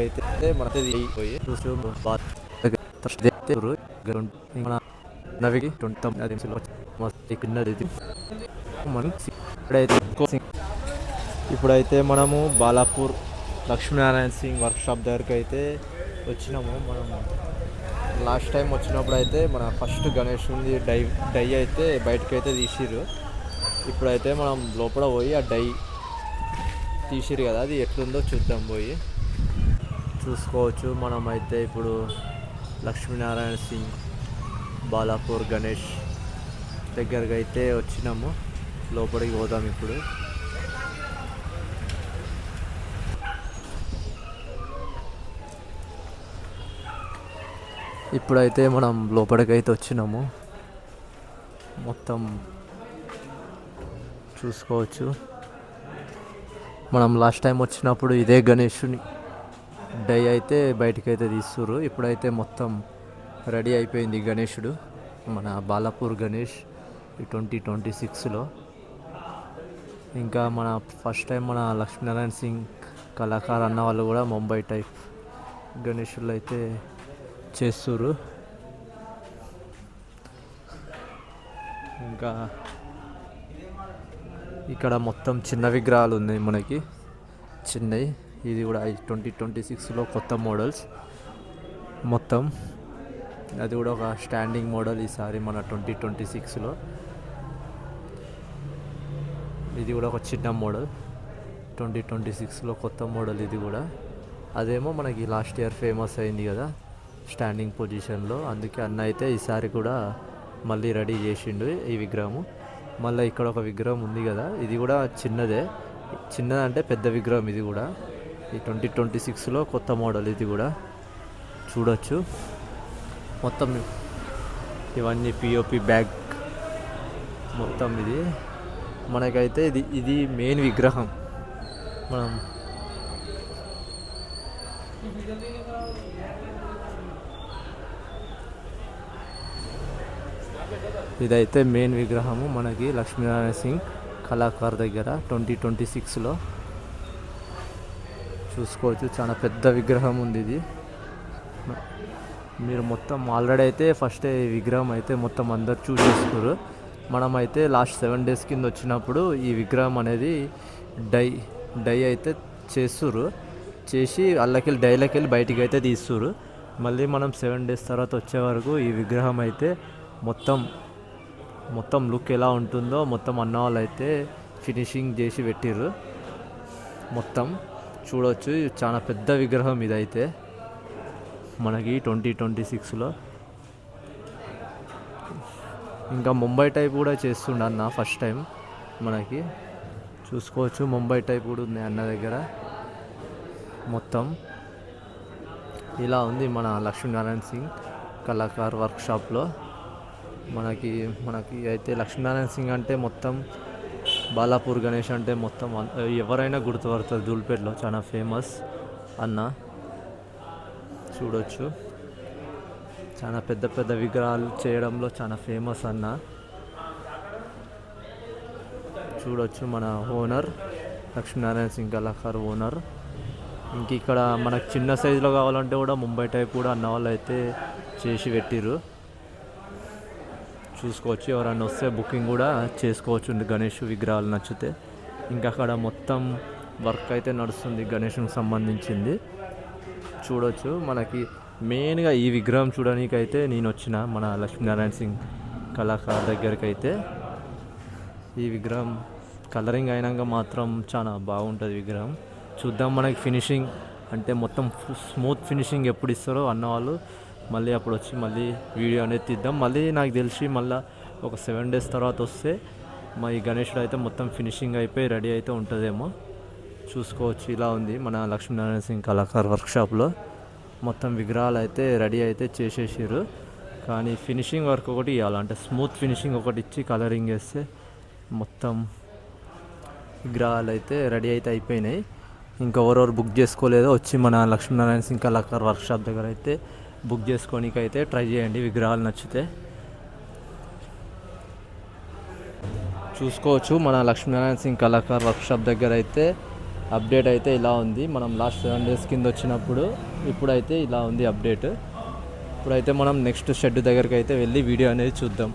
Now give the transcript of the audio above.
అయితే మనది పోయి చూసి మన నవికి 29 కిన్నది మనం ఇప్పుడైతే మనము బాలాపూర్ లక్ష్మీనారాయణ సింగ్ వర్క్షాప్ దగ్గరికి అయితే వచ్చినాము. మనం లాస్ట్ టైం వచ్చినప్పుడు అయితే మన ఫస్ట్ గణేష్ ఉంది డై అయితే బయటకైతే తీసిర్రు. ఇప్పుడైతే మనం లోపల పోయి ఆ డై తీసిరు కదా, అది ఎట్లుందో చూద్దాం. పోయి చూసుకోవచ్చు. మనమైతే ఇప్పుడు లక్ష్మీనారాయణ సింగ్ బాలాపూర్ గణేష్ దగ్గరికి అయితే వచ్చినాము. లోపలికి పోదాం ఇప్పుడు. ఇప్పుడైతే మనం లోపలికైతే వచ్చినాము. మొత్తం చూసుకోవచ్చు. మనం లాస్ట్ టైం వచ్చినప్పుడు ఇదే గణేషుని డై అయితే బయటకైతే తీస్తుర్రు. ఇప్పుడైతే మొత్తం రెడీ అయిపోయింది గణేషుడు, మన బాలాపూర్ గణేష్ 2026లో. ఇంకా మన ఫస్ట్ టైం మన లక్ష్మీనారాయణ సింగ్ కళాకారు అన్న వాళ్ళు కూడా ముంబై టైప్ గణేషులు అయితే చేస్తుర్రు. ఇంకా ఇక్కడ మొత్తం చిన్న విగ్రహాలు ఉన్నాయి మనకి, చిన్నవి. ఇది కూడా 2026లో కొత్త మోడల్స్ మొత్తం. అది కూడా ఒక స్టాండింగ్ మోడల్ ఈసారి మన 2026లో. ఇది కూడా ఒక చిన్న మోడల్ 2026లో కొత్త మోడల్ ఇది కూడా. అదేమో మనకి లాస్ట్ ఇయర్ ఫేమస్ అయింది కదా స్టాండింగ్ పొజిషన్లో, అందుకే అన్న అయితే ఈసారి కూడా మళ్ళీ రెడీ చేసిండు ఈ విగ్రహము. మళ్ళీ ఇక్కడ ఒక విగ్రహం ఉంది కదా, ఇది కూడా చిన్నదంటే పెద్ద విగ్రహం. ఇది కూడా ఈ 2026లో కొత్త మోడల్. ఇది కూడా చూడొచ్చు. మొత్తం ఇవన్నీ పిఓపి బ్యాగ్ మొత్తం. ఇది మనకైతే ఇది మెయిన్ విగ్రహం. మనం ఇదైతే మెయిన్ విగ్రహము మనకి లక్ష్మీనారాయణ సింగ్ కళాకార్ దగ్గర 2026లో. చూసుకోవచ్చు, చాలా పెద్ద విగ్రహం ఉంది ఇది. మీరు మొత్తం ఆల్రెడీ అయితే ఫస్ట్ ఈ విగ్రహం అయితే మొత్తం అందరు చూసేసుకున్నారు. మనమైతే లాస్ట్ 7 days కింద వచ్చినప్పుడు ఈ విగ్రహం అనేది డై అయితే చేస్తుర్రు. చేసి అల్లకెళ్ళి డైలకెళ్ళి బయటికి అయితే తీస్తుర్రు. మళ్ళీ మనం 7 days తర్వాత వచ్చే వరకు ఈ విగ్రహం అయితే మొత్తం లుక్ ఎలా ఉంటుందో మొత్తం అన్న వాళ్ళు అయితే ఫినిషింగ్ చేసి పెట్టిర్రు. మొత్తం చూడవచ్చు. చాలా పెద్ద విగ్రహం ఇదైతే మనకి 2026లో. ఇంకా ముంబై టైప్ కూడా చేస్తుండ అన్న ఫస్ట్ టైం మనకి. చూసుకోవచ్చు, ముంబై టైప్ కూడా ఉంది అన్న దగ్గర. మొత్తం ఇలా ఉంది మన లక్ష్మీనారాయణ సింగ్ కళాకార్ వర్క్షాప్లో. మనకి అయితే లక్ష్మీనారాయణ సింగ్ అంటే మొత్తం, బాలాపూర్ గణేష్ అంటే మొత్తం ఎవరైనా గుర్తుపడతారు. ధూల్పేటలో చాలా ఫేమస్ అన్న. చూడొచ్చు, చాలా పెద్ద పెద్ద విగ్రహాలు చేయడంలో చాలా ఫేమస్ అన్న. చూడొచ్చు, మన ఓనర్ లక్ష్మీనారాయణ సింగ్ కళాకార్ ఓనర్. ఇంక ఇక్కడ మనకు చిన్న సైజులో కావాలంటే కూడా ముంబై టైప్ కూడా అన్న వాళ్ళు అయితే చేసి పెట్టిర్రు. చూసుకోవచ్చు, ఎవరైనా వస్తే బుకింగ్ కూడా చేసుకోవచ్చు గణేష్ విగ్రహాలు నచ్చితే. ఇంకా అక్కడ మొత్తం వర్క్ అయితే నడుస్తుంది గణేష్కి సంబంధించింది. చూడొచ్చు, మనకి మెయిన్గా ఈ విగ్రహం చూడడానికి అయితే నేను వచ్చిన మన లక్ష్మీనారాయణ సింగ్ కళాకార్ దగ్గరికి అయితే. ఈ విగ్రహం కలరింగ్ అయినాక మాత్రం చాలా బాగుంటుంది విగ్రహం. చూద్దాం మనకి ఫినిషింగ్ అంటే మొత్తం స్మూత్ ఫినిషింగ్ ఎప్పుడు ఇస్తారో అన్నవాళ్ళు. మళ్ళీ అప్పుడు వచ్చి మళ్ళీ వీడియో అనేది తీద్దాం. మళ్ళీ నాకు తెలిసి మళ్ళీ ఒక 7 days తర్వాత వస్తే మా ఈ గణేషుడు అయితే మొత్తం ఫినిషింగ్ అయిపోయి రెడీ అయితే ఉంటుందేమో. చూసుకోవచ్చు, ఇలా ఉంది మన లక్ష్మీనారాయణ సింగ్ కళాకార్ వర్క్షాప్లో. మొత్తం విగ్రహాలు అయితే రెడీ అయితే చేసేసారు. కానీ ఫినిషింగ్ వర్క్ ఒకటి ఇవ్వాలి, అంటే స్మూత్ ఫినిషింగ్ ఒకటి ఇచ్చి కలరింగ్ వేస్తే మొత్తం విగ్రహాలు అయితే రెడీ అయితే అయిపోయినాయి. ఇంకా ఎవరెవరు బుక్ చేసుకోలేదో వచ్చి మన లక్ష్మీనారాయణ సింగ్ కళాకార్ వర్క్షాప్ దగ్గర అయితే బుక్ చేసుకోనికి అయితే ట్రై చేయండి విగ్రహాలు నచ్చితే. చూసుకోవచ్చు, మన లక్ష్మీనారాయణ సింగ్ కళాకార్ వర్క్షాప్ దగ్గర అయితే అప్డేట్ అయితే ఇలా ఉంది. మనం లాస్ట్ 7 days కింద వచ్చినప్పుడు ఇప్పుడైతే ఇలా ఉంది అప్డేట్. ఇప్పుడైతే మనం నెక్స్ట్ షెడ్ దగ్గరికి అయితే వెళ్ళి వీడియో అనేది చూద్దాం.